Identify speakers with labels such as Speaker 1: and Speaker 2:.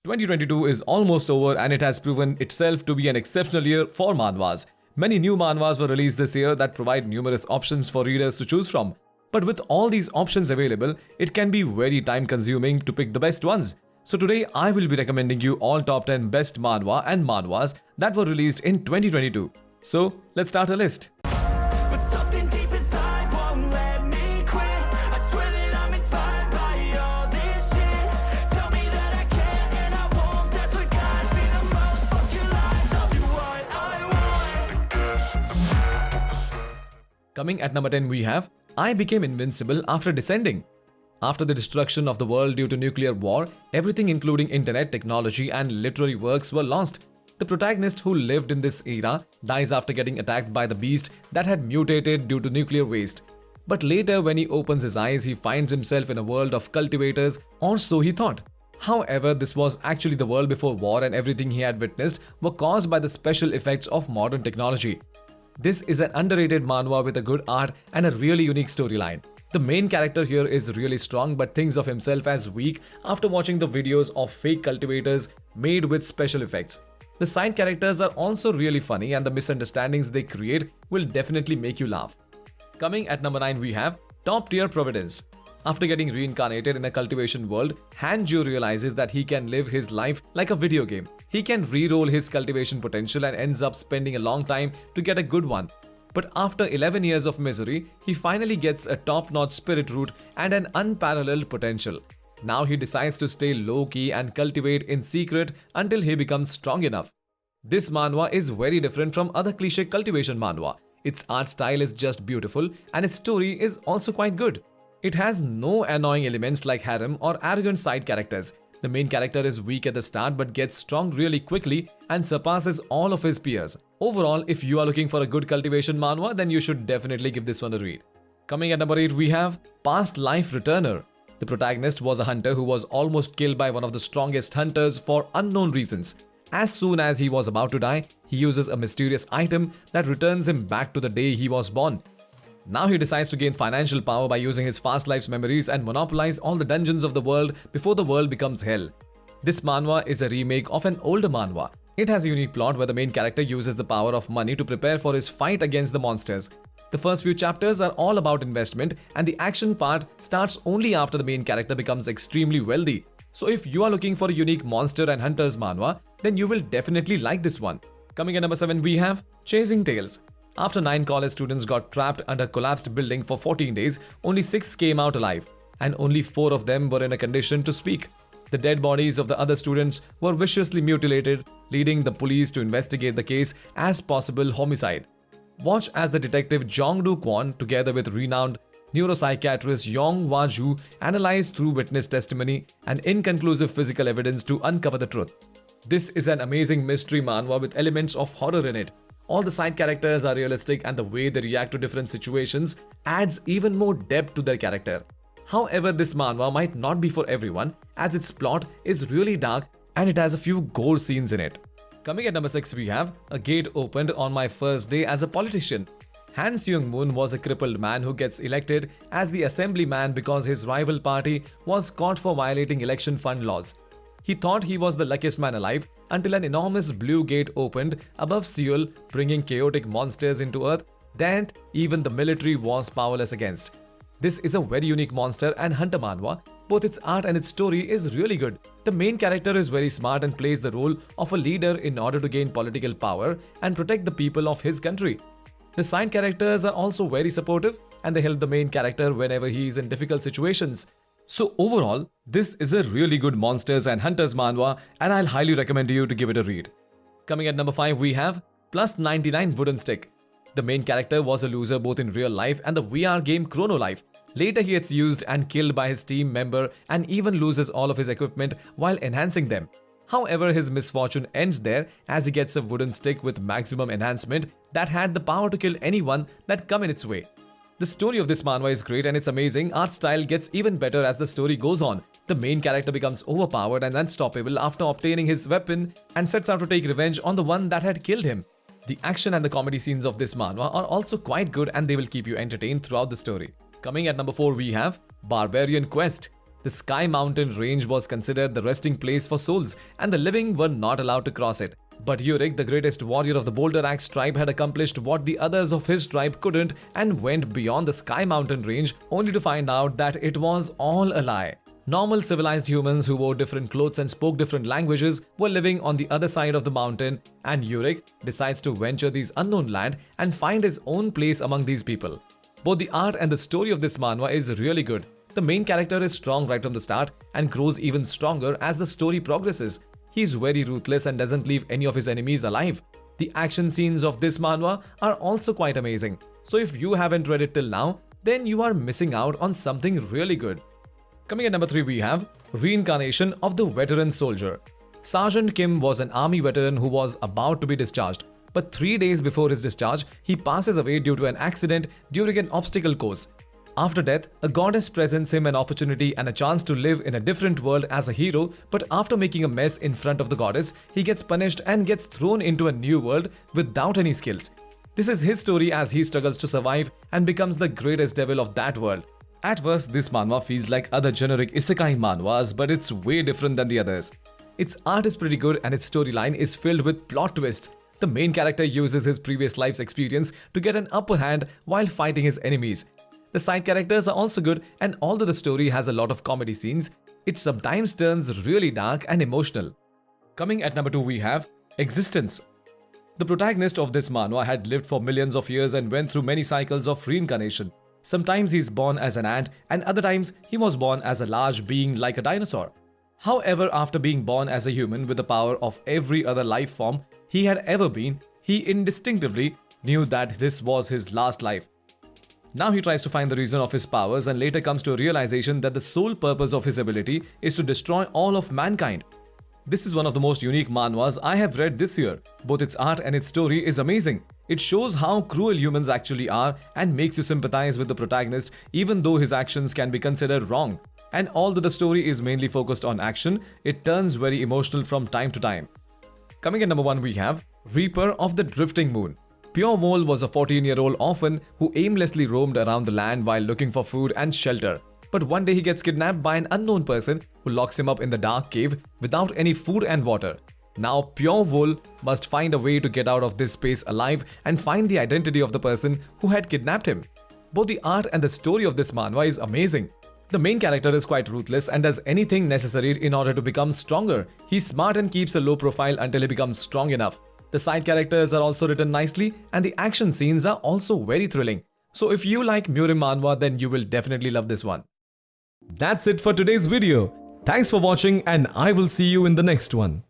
Speaker 1: 2022 is almost over and it has proven itself to be an exceptional year for manhwas. Many new manhwas were released this year that provide numerous options for readers to choose from. But with all these options available, it can be very time consuming to pick the best ones. So today I will be recommending you all top 10 best manhwa and manhwas that were released in 2022. So let's start a list.
Speaker 2: But something deep inside won't let me quit. I swear that I'm inspired by all this shit. Tell me that I can and I won't. That's what guides me the most. Fuck your lies, I'll do what I want.
Speaker 1: Coming at number 10 we have I Became Invincible After Descending. After the destruction of the world due to nuclear war, everything including internet, technology and literary works were lost. The protagonist who lived in this era dies after getting attacked by the beast that had mutated due to nuclear waste. But later when he opens his eyes, he finds himself in a world of cultivators, or so he thought. However, this was actually the world before war and everything he had witnessed were caused by the special effects of modern technology. This is an underrated manhwa with a good art and a really unique storyline. The main character here is really strong but thinks of himself as weak after watching the videos of fake cultivators made with special effects. The side characters are also really funny and the misunderstandings they create will definitely make you laugh. Coming at number 9 we have Top Tier Providence. After getting reincarnated in a cultivation world, Hanju realizes that he can live his life like a video game. He can re-roll his cultivation potential and ends up spending a long time to get a good one. But after 11 years of misery, he finally gets a top-notch spirit root and an unparalleled potential. Now he decides to stay low-key and cultivate in secret until he becomes strong enough. This manhwa is very different from other cliché cultivation manhwa. Its art style is just beautiful and its story is also quite good. It has no annoying elements like harem or arrogant side characters. The main character is weak at the start but gets strong really quickly and surpasses all of his peers. Overall, if you are looking for a good cultivation manhwa, then you should definitely give this one a read. Coming at number 8 we have Past Life Returner. The protagonist was a hunter who was almost killed by one of the strongest hunters for unknown reasons. As soon as he was about to die, he uses a mysterious item that returns him back to the day he was born. Now he decides to gain financial power by using his past life's memories and monopolize all the dungeons of the world before the world becomes hell. This manhwa is a remake of an older manhwa. It has a unique plot where the main character uses the power of money to prepare for his fight against the monsters. The first few chapters are all about investment and the action part starts only after the main character becomes extremely wealthy. So if you are looking for a unique monster and hunters manhwa, then you will definitely like this one. Coming at number 7 we have Chasing Tales. After 9 college students got trapped under a collapsed building for 14 days, only 6 came out alive, and only 4 of them were in a condition to speak. The dead bodies of the other students were viciously mutilated, leading the police to investigate the case as possible homicide. Watch as the detective Jong-do Kwon, together with renowned neuropsychiatrist Yong Hwa-ju, analyze through witness testimony and inconclusive physical evidence to uncover the truth. This is an amazing mystery manhwa with elements of horror in it. All the side characters are realistic and the way they react to different situations adds even more depth to their character. However, this manhwa might not be for everyone as its plot is really dark and it has a few gore scenes in it. Coming at number 6 we have A Gate Opened on My First Day as a Politician. Han Seung-moon was a crippled man who gets elected as the assemblyman because his rival party was caught for violating election fund laws. He thought he was the luckiest man alive until an enormous blue gate opened above Seoul, bringing chaotic monsters into Earth that even the military was powerless against. This is a very unique monster and hunter manhwa. Both its art and its story is really good. The main character is very smart and plays the role of a leader in order to gain political power and protect the people of his country. The side characters are also very supportive and they help the main character whenever he is in difficult situations. So overall, this is a really good monsters and hunters manhwa and I'll highly recommend you to give it a read. Coming at number 5 we have Plus 99 Wooden Stick. The main character was a loser both in real life and the VR game Chrono Life. Later he gets used and killed by his team member and even loses all of his equipment while enhancing them. However, his misfortune ends there as he gets a wooden stick with maximum enhancement that had the power to kill anyone that come in its way. The story of this manhwa is great and its amazing art style gets even better as the story goes on. The main character becomes overpowered and unstoppable after obtaining his weapon and sets out to take revenge on the one that had killed him. The action and the comedy scenes of this manhwa are also quite good and they will keep you entertained throughout the story. Coming at number 4 we have Barbarian Quest. The Sky Mountain range was considered the resting place for souls, and the living were not allowed to cross it. But Yurik, the greatest warrior of the Boulder Axe tribe, had accomplished what the others of his tribe couldn't and went beyond the Sky Mountain range, only to find out that it was all a lie. Normal civilized humans who wore different clothes and spoke different languages were living on the other side of the mountain, and Yurik decides to venture these unknown land and find his own place among these people. Both the art and the story of this manhwa is really good. The main character is strong right from the start and grows even stronger as the story progresses. He is very ruthless and doesn't leave any of his enemies alive. The action scenes of this manhwa are also quite amazing. So if you haven't read it till now, then you are missing out on something really good. Coming at number 3, we have Reincarnation of the Veteran Soldier. Sergeant Kim was an army veteran who was about to be discharged. But 3 days before his discharge, he passes away due to an accident during an obstacle course. After death, a goddess presents him an opportunity and a chance to live in a different world as a hero, but after making a mess in front of the goddess, he gets punished and gets thrown into a new world without any skills. This is his story as he struggles to survive and becomes the greatest devil of that world. At first, this manhwa feels like other generic isekai manhwas, but it's way different than the others. Its art is pretty good and its storyline is filled with plot twists. The main character uses his previous life's experience to get an upper hand while fighting his enemies. The side characters are also good, and although the story has a lot of comedy scenes, it sometimes turns really dark and emotional. Coming at number 2, we have Existence. The protagonist of this manhwa had lived for millions of years and went through many cycles of reincarnation. Sometimes he's born as an ant, and other times he was born as a large being like a dinosaur. However, after being born as a human with the power of every other life form he had ever been, he instinctively knew that this was his last life. Now he tries to find the reason of his powers and later comes to a realization that the sole purpose of his ability is to destroy all of mankind. This is one of the most unique manhwas I have read this year. Both its art and its story is amazing. It shows how cruel humans actually are and makes you sympathize with the protagonist even though his actions can be considered wrong. And although the story is mainly focused on action, it turns very emotional from time to time. Coming at number 1, we have Reaper of the Drifting Moon. Pure Vol was a 14-year-old orphan who aimlessly roamed around the land while looking for food and shelter. But one day he gets kidnapped by an unknown person who locks him up in the dark cave without any food and water. Now Pure Vol must find a way to get out of this space alive and find the identity of the person who had kidnapped him. Both the art and the story of this manhwa is amazing. The main character is quite ruthless and does anything necessary in order to become stronger. He's smart and keeps a low profile until he becomes strong enough. The side characters are also written nicely and the action scenes are also very thrilling. So if you like Murim manhwa, then you will definitely love this one. That's it for today's video. Thanks for watching and I will see you in the next one.